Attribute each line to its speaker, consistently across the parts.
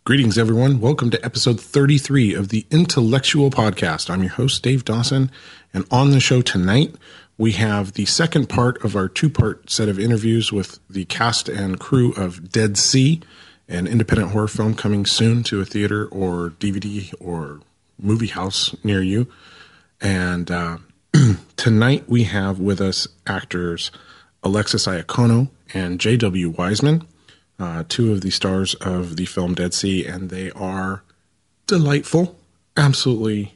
Speaker 1: Greetings, everyone. Welcome to episode 33 of the Intellectual Podcast. I'm your host, Dave Dawson, and on the show tonight, we have the second part of our two-part set of interviews with the cast and crew of Dead Sea, an independent horror film coming soon to a theater or DVD or movie house near you. And tonight we have with us actors Alexis Iacono and J.W. Wiseman, two of the stars of the film Dead Sea, and they are delightful, absolutely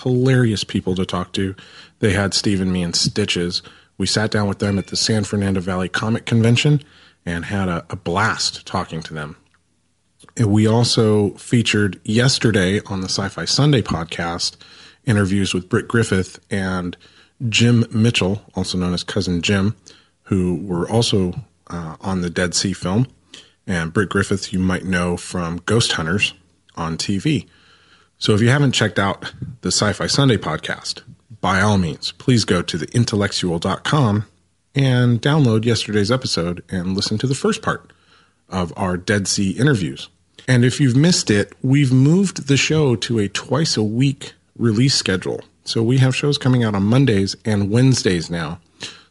Speaker 1: hilarious people to talk to. They had Steve and me in stitches. We sat down with them at the San Fernando Valley Comic Convention and had a blast talking to them. And we also featured yesterday on the Sci-Fi Sunday podcast interviews with Britt Griffith and Jim Mitchell, also known as Cousin Jim, who were also on the Dead Sea film. And Britt Griffith, you might know from Ghost Hunters on TV. So if you haven't checked out the Sci-Fi Sunday podcast, by all means, please go to theintellectual.com and download yesterday's episode and listen to the first part of our Dead Sea interviews. And if you've missed it, we've moved the show to a twice-a-week release schedule. So we have shows coming out on Mondays and Wednesdays now.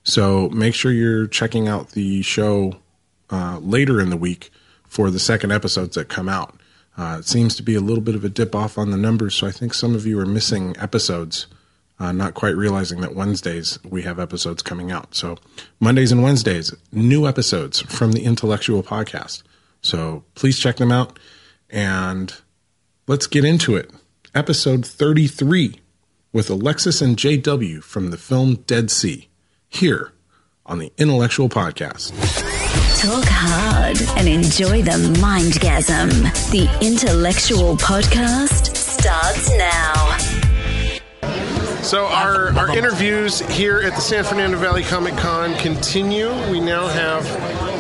Speaker 1: So make sure you're checking out the show later in the week for the second episodes that come out. It seems to be a little bit of a dip off on the numbers, so I think some of you are missing episodes, not quite realizing that Wednesdays we have episodes coming out. So Mondays and Wednesdays, new episodes from the Intellectual Podcast. So please check them out, and let's get into it. Episode 33 with Alexis and JW from the film Dead Sea, here on the Intellectual Podcast.
Speaker 2: Talk hard and enjoy the mindgasm. The Intellectual Podcast starts now.
Speaker 1: So our interviews here at the San Fernando Valley Comic Con continue. We now have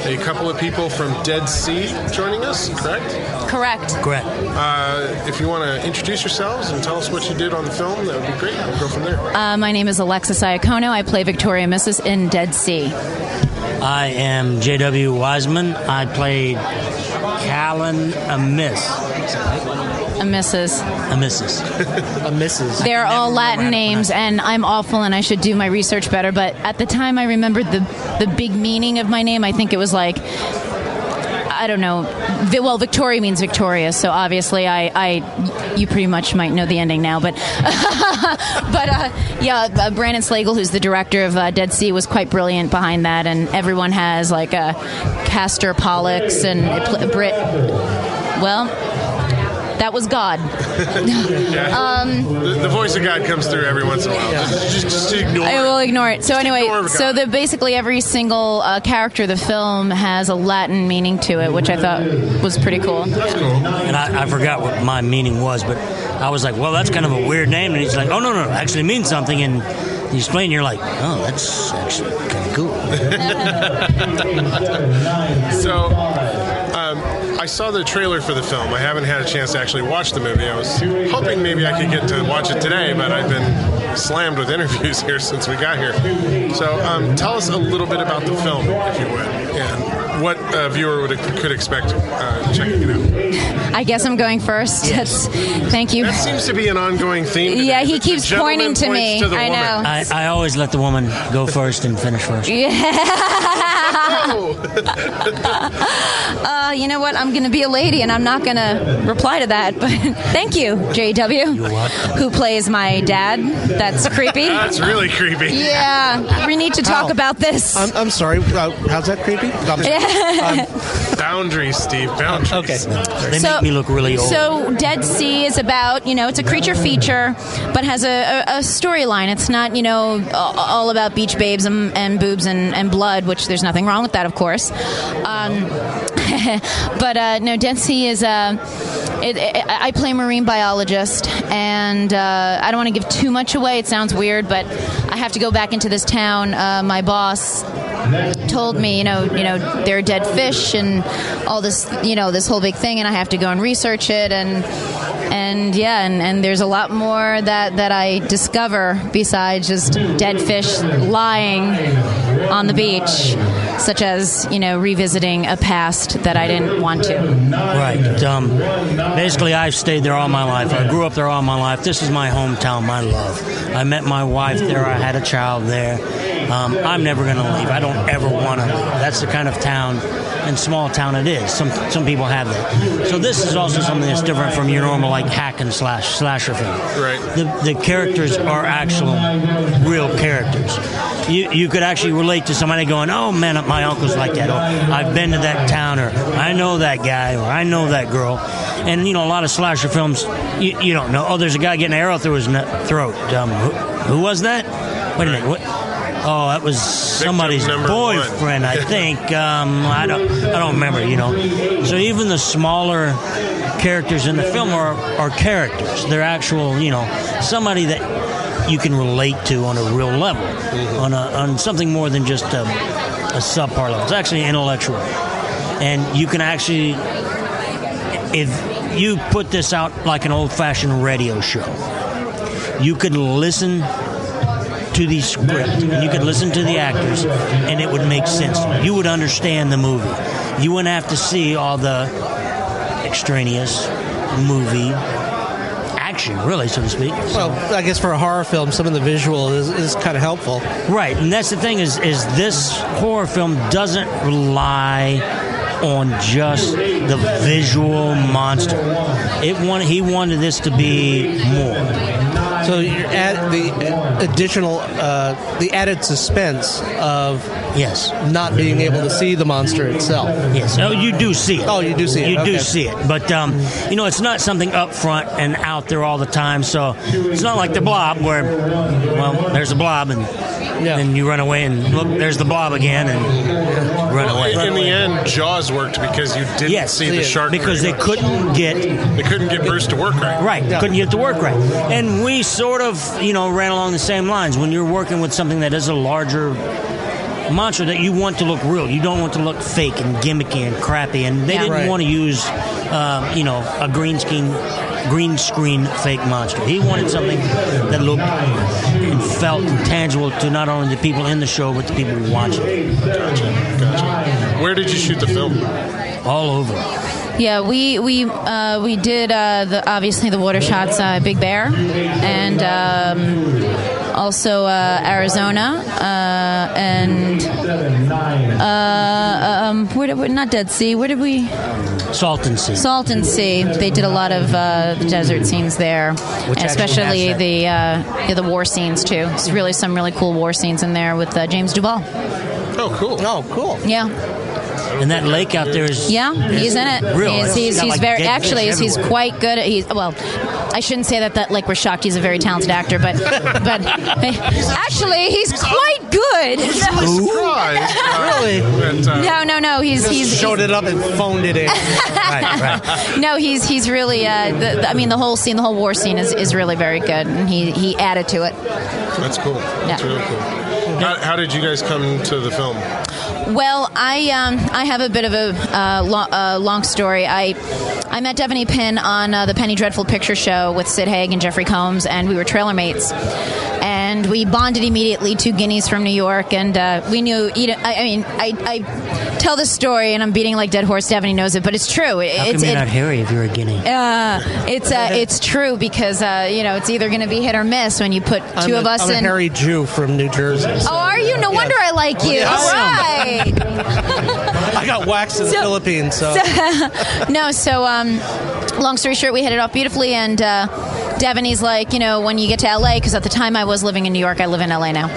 Speaker 1: a couple of people from Dead Sea joining us, correct?
Speaker 3: Correct.
Speaker 1: If you want to introduce yourselves and tell us what you did on the film, that would be great. We'll go from there.
Speaker 3: My name is Alexis Iacono. I play Victoria Mrs. in Dead Sea.
Speaker 4: I am J.W. Wiseman. I played Callan Amiss.
Speaker 3: A Mrs.
Speaker 4: A Mrs.
Speaker 5: A Mrs.
Speaker 3: They're all Latin names, and I'm awful, and I should do my research better. But at the time, I remembered the big meaning of my name. I think it was like, I don't know. Well, Victoria means victorious, so obviously you pretty much might know the ending now. But Brandon Slagle, who's the director of Dead Sea, was quite brilliant behind that, and everyone has like a Castor Pollux and Brit. Well, that was God.
Speaker 1: The voice of God comes through every once in a while. Yeah. Just ignore it.
Speaker 3: I will ignore it. So anyway, basically every single character of the film has a Latin meaning to it, which I thought was pretty cool.
Speaker 1: That's cool.
Speaker 4: And I forgot what my meaning was, but I was like, well, that's kind of a weird name. And he's like, oh, no, it actually means something. And you explain, and you're like, oh, that's actually kind of cool.
Speaker 1: So, I saw the trailer for the film. I haven't had a chance to actually watch the movie. I was hoping maybe I could get to watch it today, but I've been slammed with interviews here since we got here. So tell us a little bit about the film, if you would, and what a viewer could expect checking it out.
Speaker 3: I guess I'm going first.
Speaker 4: Yes.
Speaker 3: Thank you.
Speaker 1: That seems to be an ongoing theme today.
Speaker 3: Yeah, he keeps pointing to me. I know.
Speaker 4: I always let the woman go first and finish first.
Speaker 3: Yeah. You know what? I'm going to be a lady, and I'm not going to reply to that. But thank you, JW, who plays my dad. That's creepy.
Speaker 1: That's really creepy.
Speaker 3: Yeah, we need to talk about this.
Speaker 5: I'm sorry. How's that creepy?
Speaker 1: Boundaries, Steve. Boundaries.
Speaker 5: Okay.
Speaker 4: They make me look really old.
Speaker 3: So Dead Sea is about, it's a creature feature, but has a storyline. It's not, all about beach babes and boobs and blood, which there's nothing wrong with that, of course. But no, Dead Sea is I play marine biologist, and I don't want to give too much away. It sounds weird, but I have to go back into this town. My boss told me, there are dead fish and all this, this whole big thing, and I have to go and research it, and there's a lot more that I discover besides just dead fish lying on the beach. such as, revisiting a past that I didn't want to.
Speaker 4: Right. Basically, I've stayed there all my life. I grew up there all my life. This is my hometown, my love. I met my wife there. I had a child there. I'm never going to leave. I don't ever want to leave. That's the kind of town and small town it is. Some people have that. So this is also something that's different from your normal hack and slasher film.
Speaker 1: Right.
Speaker 4: The characters are actual real characters. You could actually relate to somebody going, oh man, my uncle's like that, or I've been to that town, or I know that guy, or I know that girl. And a lot of slasher films, you don't know. Oh, there's a guy getting an arrow through his throat. Who was that? Wait a minute. What? Oh, that was somebody's boyfriend, I think. I don't remember. So even the smaller characters in the film are characters. They're actual, somebody that you can relate to on a real level, on something more than just a subpar level. It's actually intellectual, and you can actually, if you put this out like an old-fashioned radio show, you could listen to the script, and you could listen to the actors, and it would make sense. You would understand the movie. You wouldn't have to see all the extraneous movie action, really, so to speak.
Speaker 5: Well, I guess for a horror film, some of the visual is kind of helpful.
Speaker 4: Right, and that's the thing is this horror film doesn't rely on just the visual monster. He wanted this to be more.
Speaker 5: So you add the additional, the added suspense of not being able to see the monster itself.
Speaker 4: Yes. Oh, you do see it.
Speaker 5: Oh, you do see it.
Speaker 4: You do see it. But, it's not something up front and out there all the time. So it's not like the Blob where, there's a blob and then you run away and look, there's the blob again and run away.
Speaker 1: In the end, Jaws worked because you didn't see the shark.
Speaker 4: Because they couldn't get
Speaker 1: Bruce to work right.
Speaker 4: Right. Yeah. Couldn't get it to work right. And we sort of, ran along the same lines. When you're working with something that is a larger monster that you want to look real, you don't want to look fake and gimmicky and crappy. And they didn't want to use, a green screen fake monster. He wanted something that looked and felt tangible to not only the people in the show, but the people watching.
Speaker 1: Gotcha. Where did you shoot the film?
Speaker 4: All over.
Speaker 3: Yeah, we did obviously the water shots, Big Bear, and also Arizona, and not Dead Sea. Where did we?
Speaker 4: Salton Sea.
Speaker 3: Salton Sea. They did a lot of the desert scenes there, and especially the war scenes too. It's really some really cool war scenes in there with James Duval.
Speaker 1: Oh, cool.
Speaker 3: Yeah.
Speaker 4: And that lake out there is...
Speaker 3: Yeah, he's in it.
Speaker 4: Real.
Speaker 3: He's quite good at... I shouldn't say that like we're shocked. He's a very talented actor, but actually he's quite good.
Speaker 1: Surprised.
Speaker 5: Really?
Speaker 3: No. He's
Speaker 5: showed it up and phoned it in.
Speaker 4: right.
Speaker 3: No, he's really. The whole scene, the whole war scene is really very good, and he added to it.
Speaker 1: That's cool. That's really cool. How did you guys come to the film?
Speaker 3: Well, I have a bit of a long story. I met Devaney Pinn on the Penny Dreadful Picture Show with Sid Haig and Jeffrey Combs, and we were trailer mates. And we bonded immediately, 2 guineas from New York, and we knew. I tell this story, and I'm beating like dead horse. Devaney knows it, but it's true.
Speaker 4: How come you're not hairy if you're a guinea?
Speaker 3: It's true because it's either going to be hit or miss when you put two of us in.
Speaker 5: I'm a hairy Jew from New Jersey. So.
Speaker 3: Oh, are you? No wonder I like you.
Speaker 5: Yes.
Speaker 3: All right.
Speaker 5: I got waxed in the Philippines, so.
Speaker 3: Long story short, we hit it off beautifully, and Devaney's like, when you get to LA, because at the time I was living in New York, I live in LA now.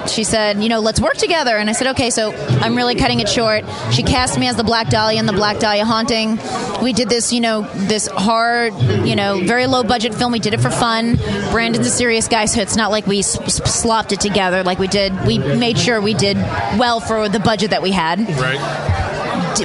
Speaker 3: She said, let's work together. And I said, okay, so I'm really cutting it short. She cast me as the Black Dahlia in the Black Dahlia Haunting. We did this, this hard, very low budget film. We did it for fun. Brandon's a serious guy, so it's not like we slopped it together like we did. We made sure we did well for the budget that we had.
Speaker 1: Right.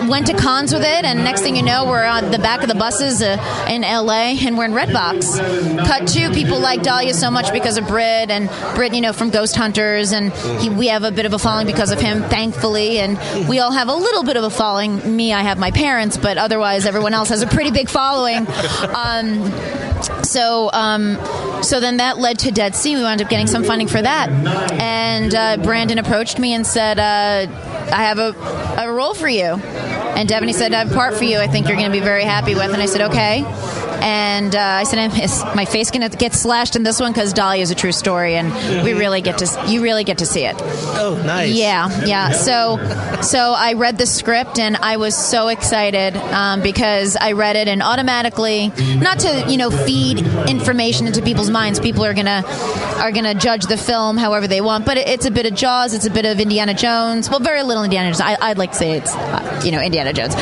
Speaker 3: Went to cons with it, and next thing you know, we're on the back of the buses in LA, and we're in Redbox. Cut to, people like Dahlia so much because of Britt, and Britt, from Ghost Hunters, and we have a bit of a following because of him, thankfully, and we all have a little bit of a following. Me, I have my parents, but otherwise everyone else has a pretty big following. So then that led to Dead Sea. We wound up getting some funding for that, and Brandon approached me and said, I have a role for you. And Devaney said, I have a part for you I think you're going to be very happy with. And I said, okay. And I said, is my face going to get slashed in this one? Because Dahlia is a true story, and you really get to see it.
Speaker 5: Oh, nice.
Speaker 3: Yeah. So I read the script, and I was so excited because I read it, and automatically, not to feed information into people's minds. People are gonna judge the film however they want, but it's a bit of Jaws, it's a bit of Indiana Jones. Well, very little Indiana Jones. I'd like to say it's Indiana Jones.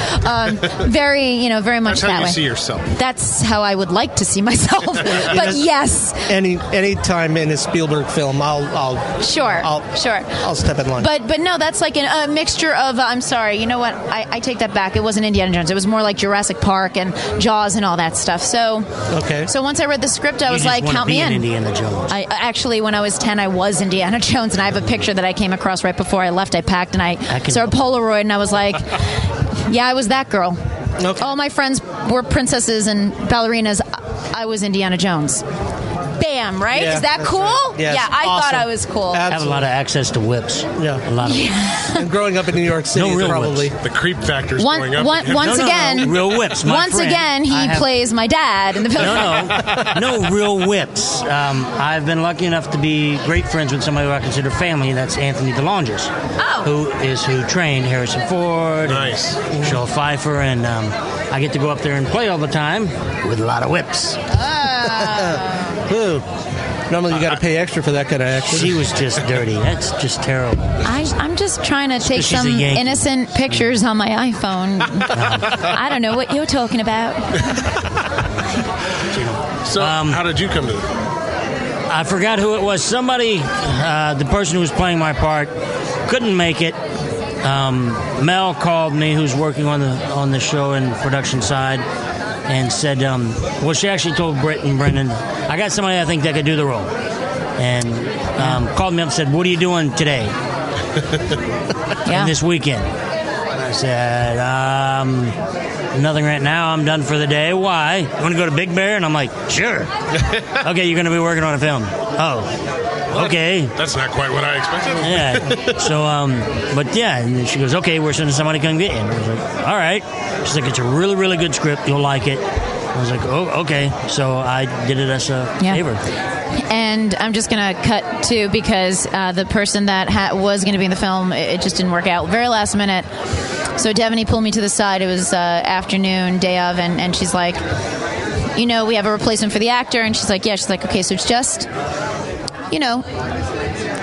Speaker 3: Very much
Speaker 1: That's how
Speaker 3: that
Speaker 1: you
Speaker 3: way.
Speaker 1: see yourself.
Speaker 3: That's how I would like to see myself. But yes,
Speaker 5: any time in a Spielberg film, I'll step in line.
Speaker 3: But no, that's like a mixture of. I'm sorry, you know what? I take that back. It wasn't Indiana Jones. It was more like Jurassic Park and Jaws and all that stuff. So So once I read the script, I was like, count me in.
Speaker 4: Indiana Jones.
Speaker 3: I actually, when I was 10, I was Indiana Jones, and I have a picture that I came across right before I left. I packed and I saw a Polaroid, and I was like, yeah, I was that girl.
Speaker 5: Okay.
Speaker 3: All my friends were princesses and ballerinas. I was Indiana Jones. Bam, right?
Speaker 5: Yeah,
Speaker 3: is that cool?
Speaker 5: Right. Yes,
Speaker 3: yeah, I
Speaker 5: awesome.
Speaker 3: thought I was cool.
Speaker 5: Absolutely.
Speaker 4: I have a lot of access to whips.
Speaker 5: Yeah.
Speaker 4: A lot of whips.
Speaker 5: And growing up in New York City,
Speaker 4: No real
Speaker 5: probably.
Speaker 4: whips.
Speaker 1: The creep factor's going up.
Speaker 3: Once again,
Speaker 4: real whips.
Speaker 3: Once again, he plays my dad in the film.
Speaker 4: No real whips. I've been lucky enough to be great friends with somebody who I consider family. That's Anthony DeLongis, who trained Harrison Ford,
Speaker 1: Nice.
Speaker 4: and Michelle Pfeiffer, and I get to go up there and play all the time with a lot of whips.
Speaker 5: Ooh. Normally you got to pay extra for that kind of action.
Speaker 4: She was just dirty. That's just terrible.
Speaker 3: I'm just trying to take some innocent pictures on my iPhone. I don't know what you're talking about.
Speaker 1: So, how did you come to this?
Speaker 4: I forgot who it was. Somebody, the person who was playing my part, couldn't make it. Mel called me, who's working on the show and production side, and said, well, she actually told Britt and Brendan, I got somebody I think that could do the role. And called me up and said, what are you doing today? And this weekend? And I said, nothing right now. I'm done for the day. Why? You want to go to Big Bear? And I'm like, sure. Okay, you're going to be working on a film. Oh, okay.
Speaker 1: That's not quite what I expected.
Speaker 4: Yeah. So, but yeah, and then she goes, okay, we're sending somebody to come get you. And I was like, all right. She's like, it's a really, really good script. You'll like it. I was like, oh, okay. So I did it as a favor.
Speaker 3: And I'm just going to cut to, because the person that was going to be in the film, it just didn't work out. Very last minute. So Devaney pulled me to the side. It was afternoon, day of, and she's like, we have a replacement for the actor. And she's like, yeah. She's like, okay, so it's just,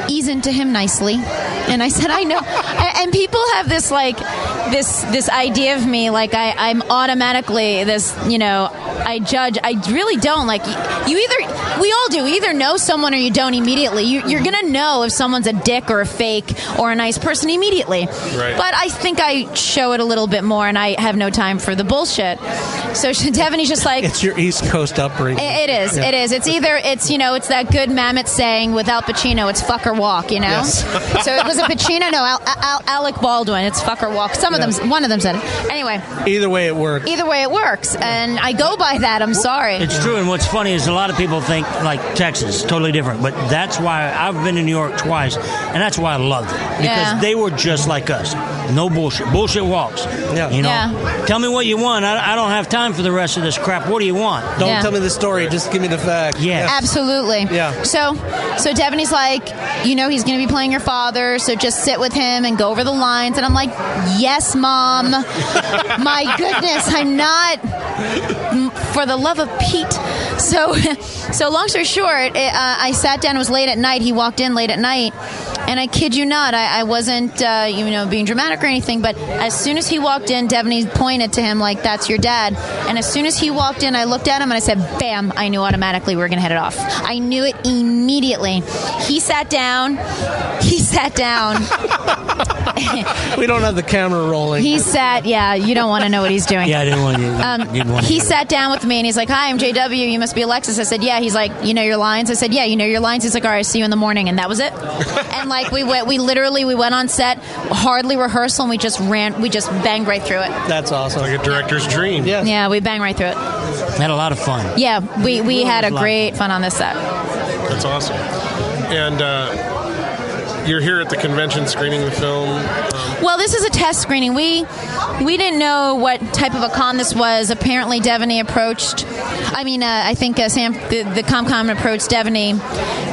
Speaker 3: ease into him nicely. And I said, I know. And people have this this idea of me, like I'm automatically this, I judge. I really don't. Like, we all do. You either know someone or you don't immediately. You're going to know if someone's a dick or a fake or a nice person immediately.
Speaker 1: Right.
Speaker 3: But I think I show it a little bit more, and I have no time for the bullshit. So Devaney's just like...
Speaker 5: It's your East Coast upbringing.
Speaker 3: It is.
Speaker 5: Yeah.
Speaker 3: It is. It's either, it's that good Mamet saying, without Pacino, it's fuck or walk,
Speaker 5: Yes.
Speaker 3: So it was a Pacino? No, Alec Baldwin. It's fuck or walk. One of them said it. Anyway.
Speaker 5: Either way it works.
Speaker 3: And I go by that. I'm sorry.
Speaker 4: It's true, and what's funny is a lot of people think, like, Texas, totally different. But that's why I've been to New York twice, and that's why I loved it. Because they were just like us. No bullshit. Bullshit walks.
Speaker 5: Yeah.
Speaker 4: Tell me what you want. I don't have time for the rest of this crap. What do you want?
Speaker 5: Don't tell me the story. Just give me the fact.
Speaker 4: Yeah.
Speaker 3: Absolutely.
Speaker 5: Yeah.
Speaker 3: So Devaney's like, he's going to be playing your father, so just sit with him and go over the lines. And I'm like, yes, Mom. My goodness, I'm not... For the love of Pete. So long story short, I sat down. It was late at night. He walked in late at night, and I kid you not, I wasn't being dramatic or anything. But as soon as he walked in, Devaney pointed to him like, "That's your dad." And as soon as he walked in, I looked at him and I said, "Bam!" I knew automatically we were going to hit it off. I knew it immediately. He sat down.
Speaker 5: We don't have the camera rolling.
Speaker 3: He sat. Yeah, you don't want to know what he's doing.
Speaker 4: Yeah, I didn't want to.
Speaker 3: He sat down with me and he's like, "Hi, I'm JW. You must be Alexis." I said, "Yeah." He's like, "You know your lines?" I said, "Yeah, you know your lines." He's like, "All right, see you in the morning," and that was it. And like we went on set, hardly rehearsal, and we just banged right through it.
Speaker 5: That's awesome.
Speaker 1: Like a director's dream.
Speaker 5: Yeah.
Speaker 3: Yeah, we banged right through it.
Speaker 4: Had a lot of fun.
Speaker 3: Yeah, we had a great fun on this set.
Speaker 1: That's awesome. And you're here at the convention screening the film.
Speaker 3: Well, this is a test screening. We didn't know what type of a con this was. Apparently, Devaney approached. I think Sam, the ComCom approached Devaney,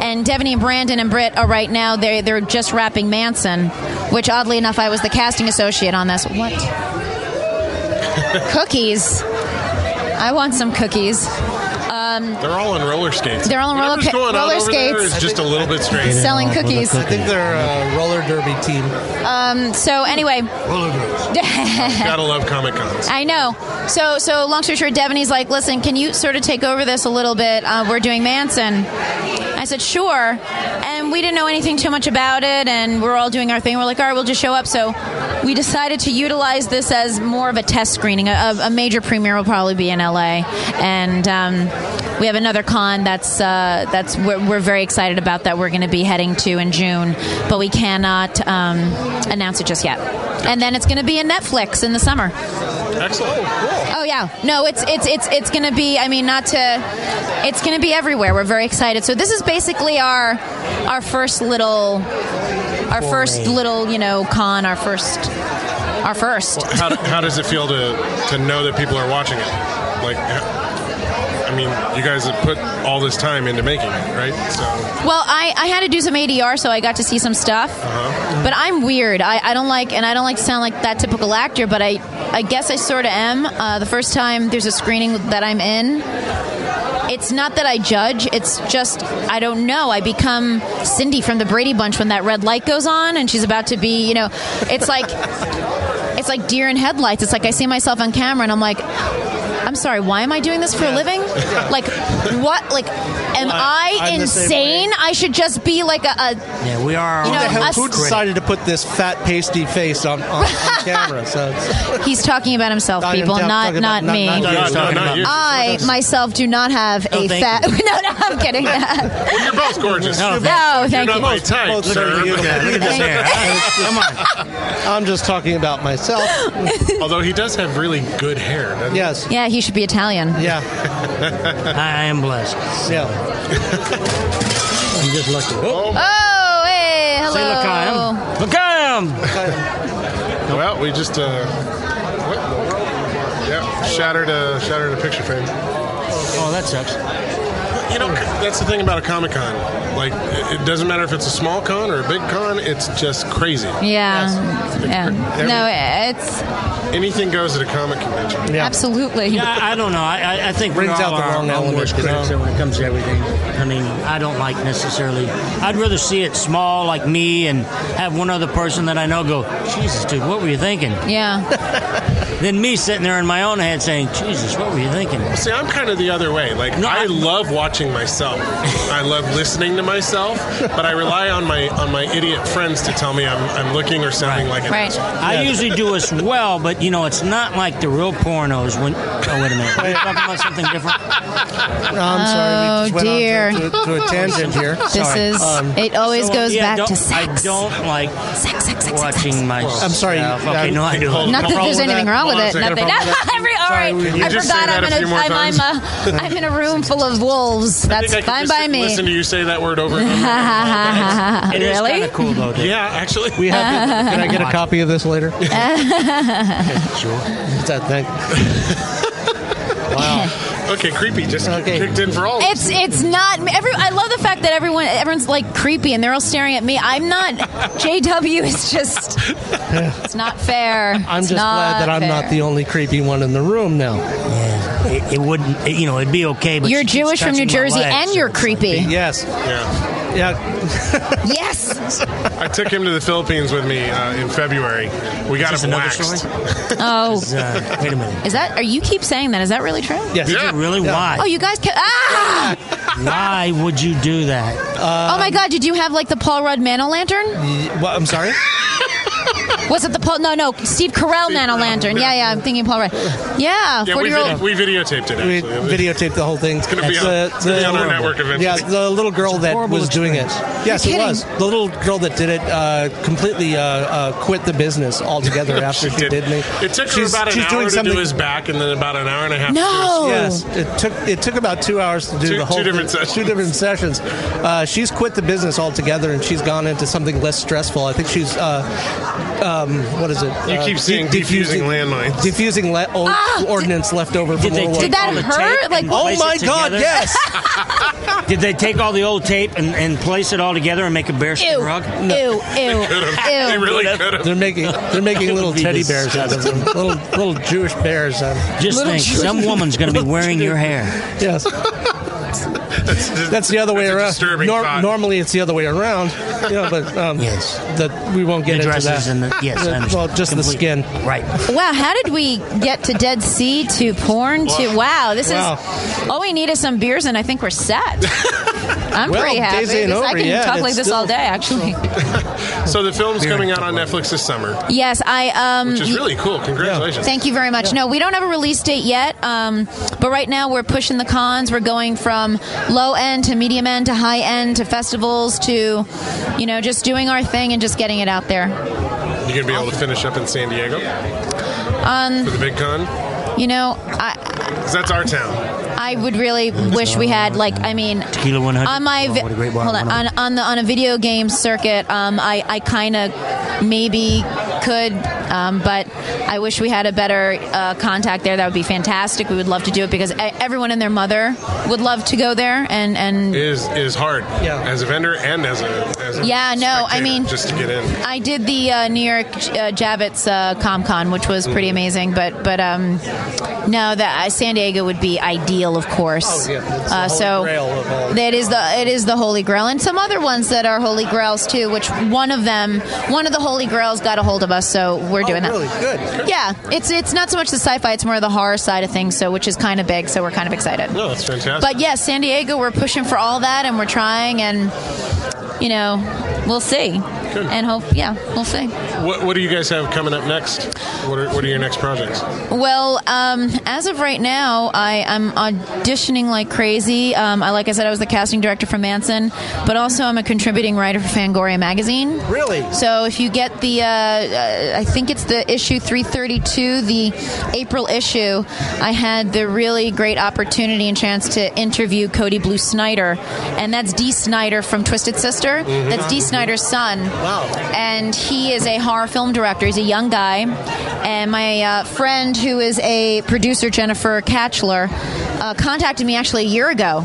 Speaker 3: and Devaney and Brandon and Britt are right now. They're just wrapping Manson, which oddly enough, I was the casting associate on this. What? Cookies. I want some cookies.
Speaker 1: They're all on roller skates.
Speaker 3: They're all on roller skates.
Speaker 1: Is just a little bit strange.
Speaker 3: Selling cookies.
Speaker 5: I think they're a roller derby team.
Speaker 3: So anyway,
Speaker 1: gotta love Comic Cons.
Speaker 3: I know. So long story short, Devaney's like, listen, can you sort of take over this a little bit? We're doing Manson. I said, sure. And we didn't know anything too much about it, and we're all doing our thing. We're like, all right, we'll just show up. So we decided to utilize this as more of a test screening. A major premiere will probably be in LA, and we have another con that's we're very excited about that we're going to be heading to in June, but we cannot announce it just yet. And then it's going to be in Netflix in the summer.
Speaker 1: Excellent. Cool.
Speaker 3: Oh yeah, no, it's going to be. It's going to be everywhere. We're very excited. So this is basically our first little con, our first.
Speaker 1: Well, how does it feel to know that people are watching it? Like, you guys have put all this time into making it, right? So.
Speaker 3: Well, I had to do some ADR, so I got to see some stuff.
Speaker 1: Uh-huh.
Speaker 3: But I'm weird. I don't like to sound like that typical actor, but I guess I sort of am. The first time there's a screening that I'm in, it's not that I judge. It's just, I don't know. I become Cindy from the Brady Bunch when that red light goes on and she's about to be, it's like deer in headlights. It's like I see myself on camera and I'm like, I'm sorry, why am I doing this for a living? Like, what? Like, am I insane? I should just be like
Speaker 4: Yeah, we are.
Speaker 5: Who decided to put this fat, pasty face on camera? So
Speaker 3: he's talking about himself, people, not me. I myself do not have a fat. No, I'm kidding.
Speaker 1: Well, you're both gorgeous.
Speaker 3: No, thank
Speaker 1: you're
Speaker 3: you.
Speaker 1: not my type, sir.
Speaker 4: Look at this hair. Come on.
Speaker 5: I'm just talking about myself.
Speaker 1: Although he does have really good hair, doesn't he?
Speaker 5: Yes.
Speaker 3: Yeah, he should be Italian.
Speaker 5: Yeah.
Speaker 4: I am blessed.
Speaker 5: Yeah.
Speaker 4: I'm just lucky.
Speaker 3: Oh, hey, hello.
Speaker 4: Say look, I am.
Speaker 1: Well, we just shattered a picture frame.
Speaker 4: Oh, that sucks.
Speaker 1: That's the thing about a Comic-Con. Like, it doesn't matter if it's a small con or a big con, it's just crazy.
Speaker 3: Yeah. It's...
Speaker 1: Anything goes at a comic convention.
Speaker 3: Yeah. Absolutely.
Speaker 4: Yeah, I don't know. I think brings out the wrong element when it comes to everything. I don't like necessarily. I'd rather see it small, like me, and have one other person that I know go, Jesus, dude, what were you thinking?
Speaker 3: Yeah.
Speaker 4: Than me sitting there in my own head saying, Jesus, what were you thinking?
Speaker 1: See, I'm kind of the other way. Like, I love watching myself. I love listening to myself, but I rely on my idiot friends to tell me I'm looking or sounding like an asshole.
Speaker 4: I usually do as well, but it's not like the real pornos. When wait a minute, are you talking about something different?
Speaker 5: No, I'm sorry. We just
Speaker 3: dear.
Speaker 5: went on to a tangent here.
Speaker 3: This is. It always goes back to sex.
Speaker 4: I don't like watching myself.
Speaker 5: I'm sorry.
Speaker 4: Okay, no, I do.
Speaker 3: Not that there's anything wrong with it. Nothing. All right. I forgot. I'm in a room full of wolves. That's fine by me.
Speaker 1: Listen to you say that word over and over.
Speaker 4: It is kind of cool, though.
Speaker 1: Yeah, actually.
Speaker 5: Can I get a copy of this later?
Speaker 4: Sure.
Speaker 5: Thank
Speaker 1: Wow. Okay, creepy just kicked in for all.
Speaker 3: It's not. I love the fact that everyone's like creepy and they're all staring at me. I'm not. JW is just. It's not fair.
Speaker 5: I'm just glad that I'm not the only creepy one in the room now.
Speaker 4: Yeah, it wouldn't. It'd be okay. But
Speaker 3: you're Jewish from New Jersey and you're creepy.
Speaker 5: Yes. Yeah.
Speaker 3: Yes.
Speaker 1: I took him to the Philippines with me in February. We got him waxed.
Speaker 3: Oh.
Speaker 4: Wait a minute.
Speaker 3: Are you keep saying that? Is that really true?
Speaker 5: Yes.
Speaker 4: Did you really?
Speaker 5: Yeah.
Speaker 4: Why?
Speaker 3: Oh, you guys kept.
Speaker 4: Why would you do that?
Speaker 3: Oh my God! Did you have like the Paul Rudd Mano lantern?
Speaker 5: What? I'm sorry.
Speaker 3: Was it the Paul? No, Steve Carell Nano Lantern. Yeah, I'm thinking Paul Rudd. Yeah, 40-year-old.
Speaker 1: We videotaped it,
Speaker 5: We
Speaker 1: actually.
Speaker 5: videotaped the whole thing.
Speaker 1: It's going to be on our network eventually.
Speaker 5: Yeah, the little girl that was doing it. Yes, it was. The little girl that did it completely quit the business altogether after she did me.
Speaker 1: It took her about an hour to do his back, and then about an hour and a half.
Speaker 3: No.
Speaker 5: Yes, it took about 2 hours to do the whole
Speaker 1: 2 different sessions.
Speaker 5: 2 different sessions. She's quit the business altogether, and she's gone into something less stressful. I think she's what is it?
Speaker 1: You keep seeing defusing landmines.
Speaker 5: Defusing ordnance left over from World War II.
Speaker 3: Did that hurt? Like,
Speaker 5: oh my God, yes.
Speaker 4: Did they take all the old tape and place it all together and make a bearskin rug?
Speaker 3: Ew.
Speaker 1: They really could have.
Speaker 5: They're making little
Speaker 4: be
Speaker 5: teddy bears out of them. Little Jewish bears.
Speaker 4: Just think, some woman's going to be wearing your hair.
Speaker 5: Yes. That's the other way around. Normally, it's the other way around. But
Speaker 4: yes,
Speaker 5: that we won't get
Speaker 4: the
Speaker 5: into
Speaker 4: dresses
Speaker 5: that.
Speaker 4: And
Speaker 5: well, just the skin.
Speaker 4: Right.
Speaker 3: Wow, how did we get to Dead Sea to porn to wow? This is all we need is some beers, and I think we're set. I'm pretty happy. I can talk like this all day, actually.
Speaker 1: So the film's coming out on Netflix this summer.
Speaker 3: Yes,
Speaker 1: which is really cool. Congratulations.
Speaker 3: Thank you very much. Yeah. No, we don't have a release date yet, but right now we're pushing the cons. We're going from low end to medium end to high end to festivals to, just doing our thing and just getting it out there.
Speaker 1: You going to be able to finish up in San Diego for the big con? Because that's our town.
Speaker 3: I would really wish we had
Speaker 4: Tequila 100
Speaker 3: on my on a video game circuit. I kind of maybe could, but I wish we had a better contact there. That would be fantastic. We would love to do it because everyone and their mother would love to go there. And
Speaker 1: it is hard as a vendor and as a just to get in.
Speaker 3: I did the New York Javits ComCon, which was pretty amazing, but no, that San Diego would be ideal, of course.
Speaker 5: Oh, yeah. It's the holy grail of all.
Speaker 3: It is the holy grail, and some other ones that are holy grails too. Which one of the holy grails got a hold of us, so we're doing that.
Speaker 5: Really good.
Speaker 3: Yeah, it's not so much the sci-fi; it's more the horror side of things. So which is kind of big. So we're kind of excited.
Speaker 1: No, that's fantastic.
Speaker 3: But yes, San Diego, we're pushing for all that, and we're trying, and we'll see. Good. And we'll see.
Speaker 1: What do you guys have coming up next? What are your next projects?
Speaker 3: Well, as of right now, I'm auditioning like crazy. Like I said, I was the casting director for Manson, but also I'm a contributing writer for Fangoria magazine.
Speaker 5: Really?
Speaker 3: So if you get the, I think it's the issue 332, the April issue, I had the really great opportunity and chance to interview Cody Blue Snyder, and that's Dee Snyder from Twisted Sister. Mm-hmm. That's Dee Snyder's son.
Speaker 5: Wow.
Speaker 3: And he is a horror film director. He's a young guy. And my friend, who is a producer, Jennifer Katchler, contacted me actually a year ago.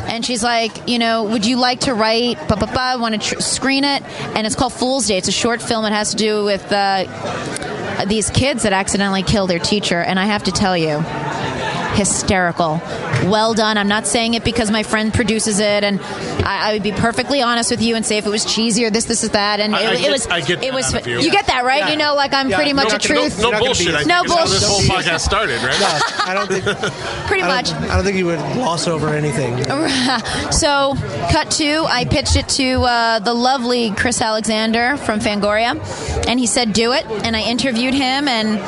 Speaker 3: And she's like, would you like to write, I want to screen it. And it's called Fool's Day. It's a short film. It has to do with these kids that accidentally kill their teacher. And I have to tell you, hysterical. Well done. I'm not saying it because my friend produces it, and I would be perfectly honest with you and say if it was cheesy or this is that, and it was.
Speaker 1: I get that.
Speaker 3: You get that, right?
Speaker 5: Yeah.
Speaker 3: I'm pretty much a truth.
Speaker 1: No bullshit. I think
Speaker 3: no
Speaker 1: it's
Speaker 3: bullshit.
Speaker 1: How this whole podcast started, right?
Speaker 5: No, I don't think.
Speaker 3: Pretty much.
Speaker 5: I don't think you would gloss over anything.
Speaker 3: So, cut to, I pitched it to the lovely Chris Alexander from Fangoria, and he said do it, and I interviewed him, and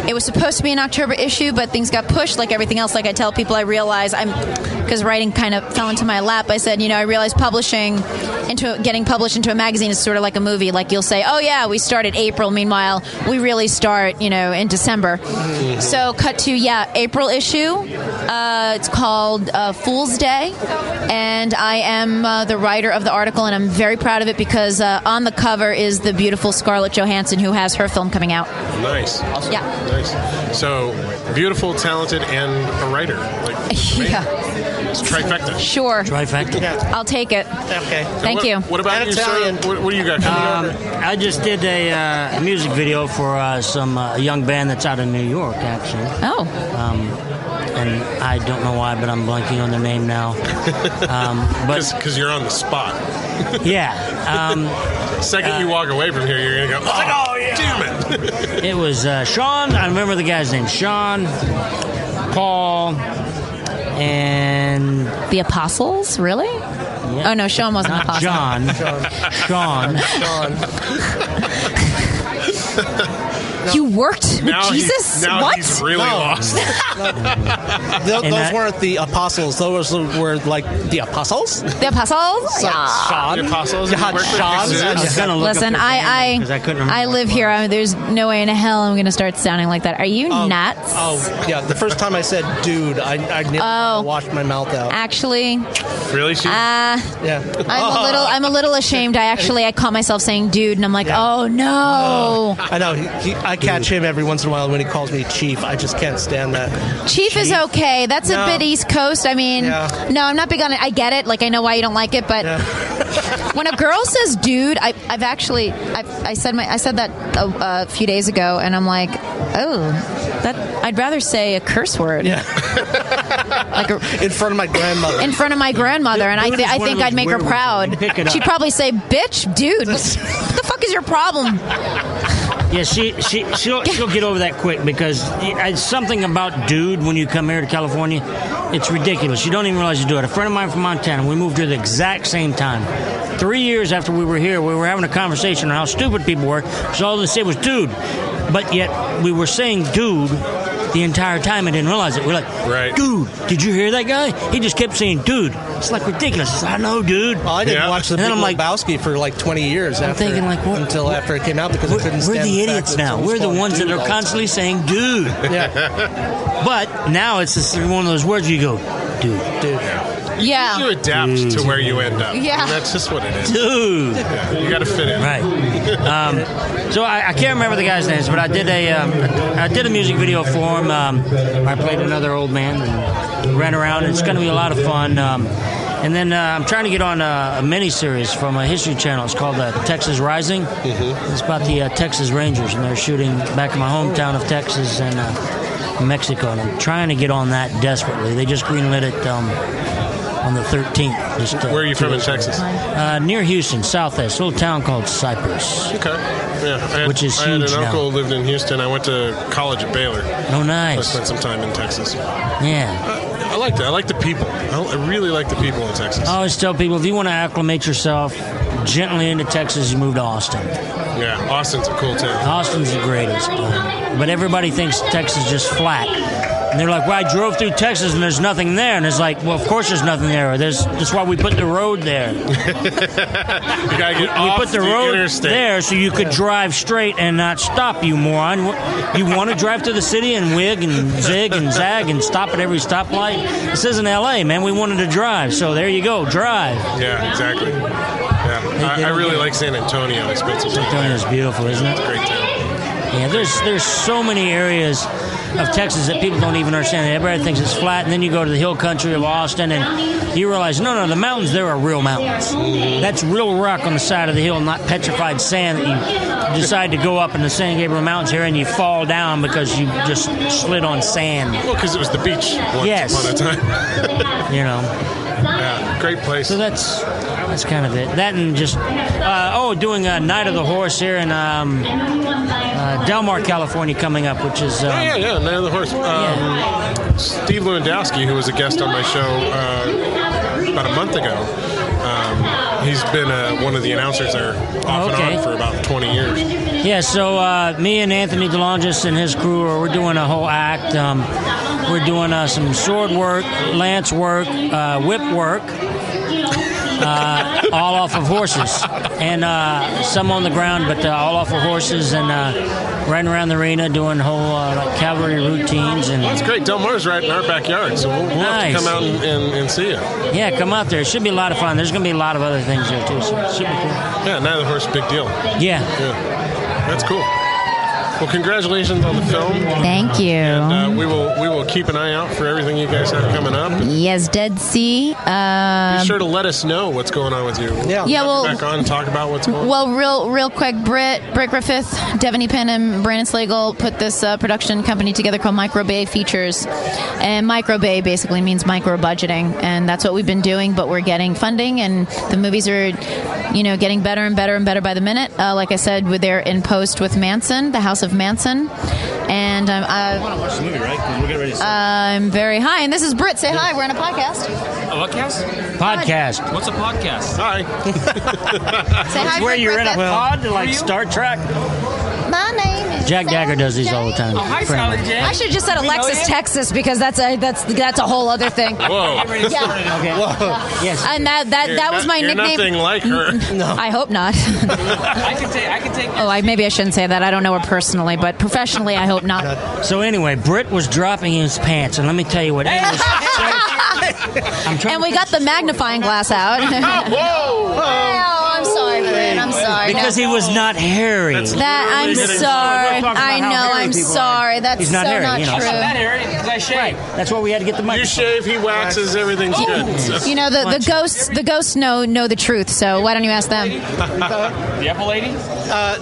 Speaker 3: it was supposed to be an October issue, but things got pushed like everything else. Like I tell people, I realize because writing kind of fell into my lap, I said, I realize getting published into a magazine is sort of like a movie. Like you'll say, oh yeah, we start at April, meanwhile we really start in December. Mm-hmm. So cut to April issue. It's called Fool's Day, and I am the writer of the article, and I'm very proud of it because on the cover is the beautiful Scarlett Johansson, who has her film coming out.
Speaker 1: Nice. Awesome.
Speaker 3: Yeah.
Speaker 1: Nice. So beautiful, talented, and a writer. It's trifecta.
Speaker 3: Sure.
Speaker 4: Trifecta.
Speaker 5: Yeah.
Speaker 3: I'll take it.
Speaker 5: Okay.
Speaker 3: Thank you.
Speaker 1: What about you, sir? What do you got coming up?
Speaker 4: I just did a music video for some young band that's out of New York, actually.
Speaker 3: Oh.
Speaker 4: And I don't know why, but I'm blanking on their name now.
Speaker 1: Because you're on the spot.
Speaker 4: Yeah.
Speaker 1: Second you walk away from here, you're going to go, oh yeah, damn it.
Speaker 4: It was Sean. I remember the guy's name. Sean, Paul, and...
Speaker 3: The Apostles? Really?
Speaker 4: Yeah.
Speaker 3: Oh, no, Sean wasn't an apostle.
Speaker 4: Sean.
Speaker 3: You worked with Jesus?
Speaker 1: Now he's really lost.
Speaker 5: Those weren't the apostles. Those were like the apostles.
Speaker 3: The apostles?
Speaker 5: Sean.
Speaker 1: The apostles.
Speaker 5: You had Sean.
Speaker 3: Listen, I live here. There's no way in hell I'm going to start sounding like that. Are you nuts?
Speaker 5: Oh, yeah. The first time I said dude, I nearly washed my mouth out.
Speaker 3: Actually,
Speaker 1: really?
Speaker 5: Yeah.
Speaker 3: I'm a little ashamed. I caught myself saying dude, and I'm like, oh no.
Speaker 5: I know. I catch him every once in a while when he calls me Chief. I just can't stand that.
Speaker 3: Chief is okay. That's a bit East Coast. I mean, no, I'm not big on it. I get it. Like, I know why you don't like it, but when a girl says dude, I said that a few days ago, and I'm like, I'd rather say a curse word.
Speaker 5: Yeah.
Speaker 3: Like
Speaker 5: in front of my grandmother.
Speaker 3: In front of my grandmother, and I think I'd make her proud. She'd probably say, bitch, dude, what the fuck is your problem?
Speaker 4: Yeah, she'll get over that quick because it's something about dude when you come here to California. It's ridiculous. You don't even realize you do it. A friend of mine from Montana, we moved here the exact same time. 3 years after we were here, we were having a conversation on how stupid people were. So all they said was dude. But yet we were saying dude the entire time. I didn't realize it. We're like, dude, did you hear that guy? He just kept saying dude. It's like ridiculous. I know, dude.
Speaker 5: Well, I didn't watch The Big Lebowski for like 20 years until after it came out because I couldn't stand
Speaker 4: We're the idiots now. We're the ones that are constantly saying dude.
Speaker 5: Yeah.
Speaker 4: But now it's just one of those words where you go, dude.
Speaker 3: Yeah.
Speaker 1: You adapt to where you end up.
Speaker 3: Yeah.
Speaker 1: And that's just what it is.
Speaker 4: Dude.
Speaker 1: Yeah, you got to fit in.
Speaker 4: Right. So I can't remember the guy's names, but I did a music video for him. I played another old man and ran around. It's going to be a lot of fun. And then I'm trying to get on a mini-series from a History Channel. It's called Texas Rising. Mm-hmm. It's about the Texas Rangers, and they're shooting back in my hometown of Texas and Mexico. And I'm trying to get on that desperately. They just greenlit it on the 13th. Just,
Speaker 1: where are you from in Texas?
Speaker 4: Near Houston, southwest, a little town called Cypress.
Speaker 1: Okay. Yeah,
Speaker 4: which is huge.
Speaker 1: I had an uncle
Speaker 4: now.
Speaker 1: who lived in Houston. I went to college at Baylor.
Speaker 4: Oh, nice.
Speaker 1: I spent some time in Texas.
Speaker 4: Yeah.
Speaker 1: I like that. I like the people. I really like the people in Texas.
Speaker 4: I always tell people, if you want to acclimate yourself gently into Texas, you move to Austin.
Speaker 1: Yeah, Austin's a cool town.
Speaker 4: Austin's the greatest. But everybody thinks Texas is just flat. And they're like, well, I drove through Texas and there's nothing there. And it's like, well, of course there's nothing there. That's why we put the road there.
Speaker 1: You gotta get off
Speaker 4: we put the road
Speaker 1: interstate
Speaker 4: there so you could drive straight and not stop, you moron. You want to drive to the city and wig and zig and zag and stop at every stoplight? This isn't L.A., man. We wanted to drive. So there you go. Drive.
Speaker 1: Yeah, exactly. Yeah, I really like San Antonio. I spent some time.
Speaker 4: San Antonio's beautiful, isn't it?
Speaker 1: It's a great town.
Speaker 4: Yeah, there's so many areas of Texas that people don't even understand. Everybody thinks it's flat, and then you go to the hill country of Austin, and you realize, no, the mountains there are real mountains. That's real rock on the side of the hill, not petrified sand that you decide to go up in the San Gabriel Mountains here, and you fall down because you just slid on sand.
Speaker 1: Well, because it was the beach once upon a time.
Speaker 4: You know.
Speaker 1: Yeah, great place.
Speaker 4: So that's kind of it. That and just doing a Night of the Horse here in Del Mar, California, coming up, which is
Speaker 1: Night of the Horse. Steve Lewandowski, who was a guest on my show about a month ago, he's been one of the announcers there off and on for about 20 years.
Speaker 4: Yeah, so me and Anthony DeLongis and his crew, we're doing a whole act. We're doing some sword work, lance work, whip work, all off of horses. And some on the ground, but all off of horses and riding around the arena doing whole cavalry routines. And
Speaker 1: that's great. Del Mar's right in our backyard, so we'll have to come out and see you.
Speaker 4: Yeah, come out there. It should be a lot of fun. There's going to be a lot of other things there, too, so it should be cool.
Speaker 1: Yeah, Night of the Horse, big deal.
Speaker 4: Yeah.
Speaker 1: That's cool. Well, congratulations on the film.
Speaker 3: Thank you.
Speaker 1: And we will keep an eye out for everything you guys have coming up.
Speaker 3: Yes, Dead Sea.
Speaker 1: Be sure to let us know what's going on with you.
Speaker 3: Yeah.
Speaker 1: We'll back on and talk about what's going on.
Speaker 3: Well, real quick, Britt Griffith, Devaney Penn, and Brandon Slagle put this production company together called Micro Bay Features. And Micro Bay basically means micro budgeting, and that's what we've been doing. But we're getting funding, and the movies are, getting better and better and better by the minute. Like I said, they're in post with Manson, the House of Manson, and
Speaker 6: I want to watch the movie, right? We're getting ready to
Speaker 3: I'm very high, and this is Britt. Say hi. We're on a podcast.
Speaker 6: A podcast?
Speaker 4: Podcast.
Speaker 6: What's a podcast?
Speaker 1: Hi.
Speaker 3: Say hi.
Speaker 4: Where you're in a pod, like
Speaker 6: you?
Speaker 4: Star Trek.
Speaker 3: My name is
Speaker 4: Jack Dagger does these all the time.
Speaker 6: Hi,
Speaker 4: Friendly.
Speaker 6: Solid J.
Speaker 3: I should have just said Alexis,
Speaker 6: him?
Speaker 3: Texas, because that's a whole other thing.
Speaker 1: Whoa.
Speaker 3: Yeah.
Speaker 4: Okay. Yes.
Speaker 3: And that was my
Speaker 1: You're
Speaker 3: nickname.
Speaker 1: nothing like her.
Speaker 3: I hope not.
Speaker 6: I can take.
Speaker 3: Oh, maybe I shouldn't say that. I don't know her personally, but professionally, I hope not.
Speaker 4: So anyway, Britt was dropping his pants, and let me tell you what.
Speaker 3: And we got the magnifying glass out.
Speaker 1: Whoa!
Speaker 3: Oh, I'm sorry, Britt. I'm sorry.
Speaker 4: Because he was not hairy.
Speaker 3: I'm sorry. I know. I'm sorry. That's
Speaker 4: He's not
Speaker 3: so
Speaker 4: hairy,
Speaker 3: not
Speaker 4: you know.
Speaker 3: true.
Speaker 6: That area because I shave.
Speaker 4: That's why we had to get the mic.
Speaker 1: You shave, he waxes, everything's good. So.
Speaker 3: You know the ghosts know the truth. So why don't you ask them?
Speaker 6: The Apple lady?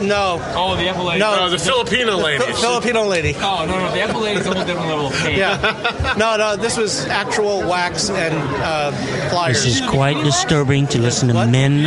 Speaker 5: No.
Speaker 6: Oh, the Apple lady.
Speaker 5: No.
Speaker 1: Oh, the Filipino lady.
Speaker 5: Filipino lady.
Speaker 6: Oh, no. The Apple lady's a whole different level of pain.
Speaker 5: Yeah. No, this was actual wax and pliers.
Speaker 4: This is quite disturbing to listen to men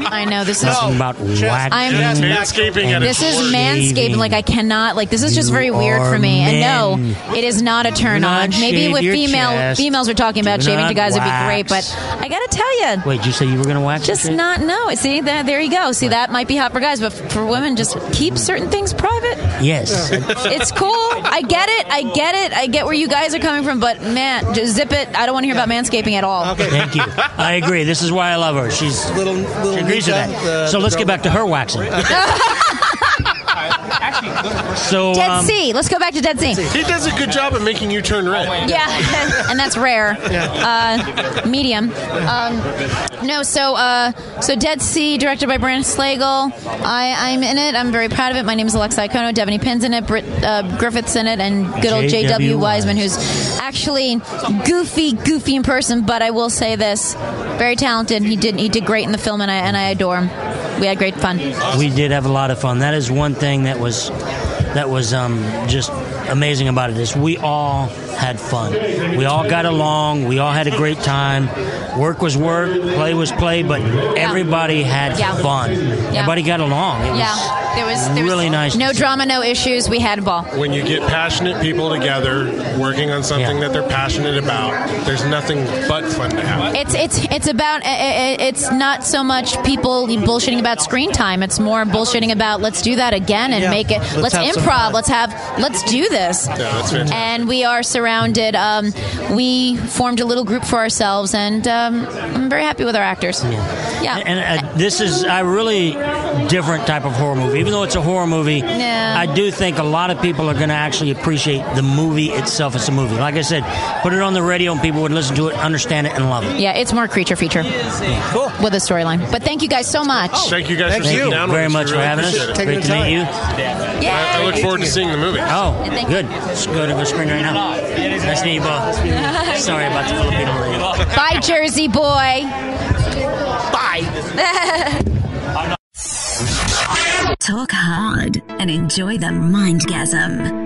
Speaker 3: I know this is.
Speaker 4: talking about wax.
Speaker 1: Manscaping at
Speaker 3: This
Speaker 1: its
Speaker 3: is
Speaker 1: worst.
Speaker 3: manscaping. Like I cannot. Like this is just
Speaker 4: You
Speaker 3: very weird
Speaker 4: are
Speaker 3: for me. And no,
Speaker 4: men.
Speaker 3: it is not a turn
Speaker 4: Do
Speaker 3: on.
Speaker 4: not
Speaker 3: Maybe
Speaker 4: shave
Speaker 3: with
Speaker 4: your chest.
Speaker 3: females are talking about
Speaker 4: Do
Speaker 3: shaving to
Speaker 4: not
Speaker 3: guys would be great.
Speaker 4: wax.
Speaker 3: But I gotta tell you.
Speaker 4: Wait, you said you were going to wax?
Speaker 3: Just
Speaker 4: your shit?
Speaker 3: not know. See, there you go. See, that might be hot for guys, but for women, just keep certain things private.
Speaker 4: Yes.
Speaker 3: It's cool. I get it. I get where you guys are coming from, but man, just zip it. I don't want to hear about manscaping at all.
Speaker 5: Okay.
Speaker 4: Thank you. I agree. This is why I love her. She
Speaker 5: Little
Speaker 4: agrees with that. So let's get back to her waxing. So
Speaker 3: Dead Sea. Let's go back to Dead Sea.
Speaker 1: He does a good job of making you turn red.
Speaker 3: Yeah, and that's rare. Medium. No, so Dead Sea, directed by Brandon Slagle. I'm in it. I'm very proud of it. My name is Alexi Iacono. Devaney Pinn's in it. Britt Griffith's in it, and good old J.W. Wiseman, who's actually goofy in person. But I will say this: very talented. He did great in the film, and I adore him. We had great fun.
Speaker 4: we did have a lot of fun. That is one thing that was just amazing about it is we all had fun. We all got along. We all had a great time. Work was work, play was play, but everybody had fun. Everybody got along. It was
Speaker 3: there was
Speaker 4: really nice.
Speaker 3: No drama, no issues. We had a ball.
Speaker 1: When you get passionate people together working on something that they're passionate about, there's nothing but fun to have.
Speaker 3: It's about it's not so much people bullshitting about screen time. It's more bullshitting about let's do that again and make it. Let's improv. Let's do this.
Speaker 1: Yeah, that's fantastic.
Speaker 3: And we are surrounded. We formed a little group for ourselves, and I'm very happy with our actors. Yeah.
Speaker 4: And this is a really different type of horror movie. Even though it's a horror movie, I do think a lot of people are going to actually appreciate the movie itself as a movie. Like I said, put it on the radio and people would listen to it, understand it, and love it.
Speaker 3: Yeah, it's more creature feature.
Speaker 5: Cool.
Speaker 3: With a storyline. But thank you guys so much.
Speaker 1: Thank you guys for
Speaker 4: Thank
Speaker 1: sitting
Speaker 4: you
Speaker 1: down
Speaker 4: very
Speaker 1: with us.
Speaker 4: much
Speaker 1: We
Speaker 4: for
Speaker 1: really
Speaker 4: having us.
Speaker 1: appreciate it.
Speaker 4: Great to meet you.
Speaker 1: I look forward to seeing the movie.
Speaker 4: Oh,
Speaker 3: Thank you.
Speaker 4: good. Let's go to the screen right now. Nice to meet you both. Sorry about the Filipino lady.
Speaker 3: Bye, Jersey boy.
Speaker 2: Talk hard and enjoy the mindgasm.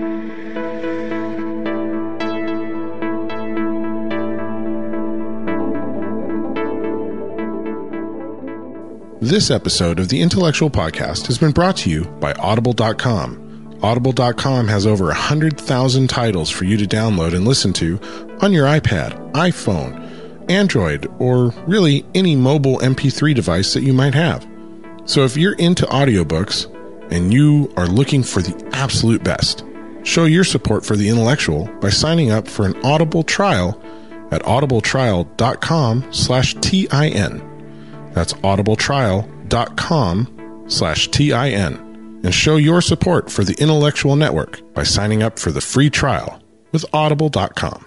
Speaker 1: This episode of the Intellectual Podcast has been brought to you by Audible.com. Audible.com has over 100,000 titles for you to download and listen to on your iPad, iPhone, Android, or really any mobile MP3 device that you might have. So if you're into audiobooks and you are looking for the absolute best, show your support for the intellectual by signing up for an Audible trial at audibletrial.com/TIN. That's audibletrial.com/TIN. And show your support for the Intellectual Network by signing up for the free trial with Audible.com.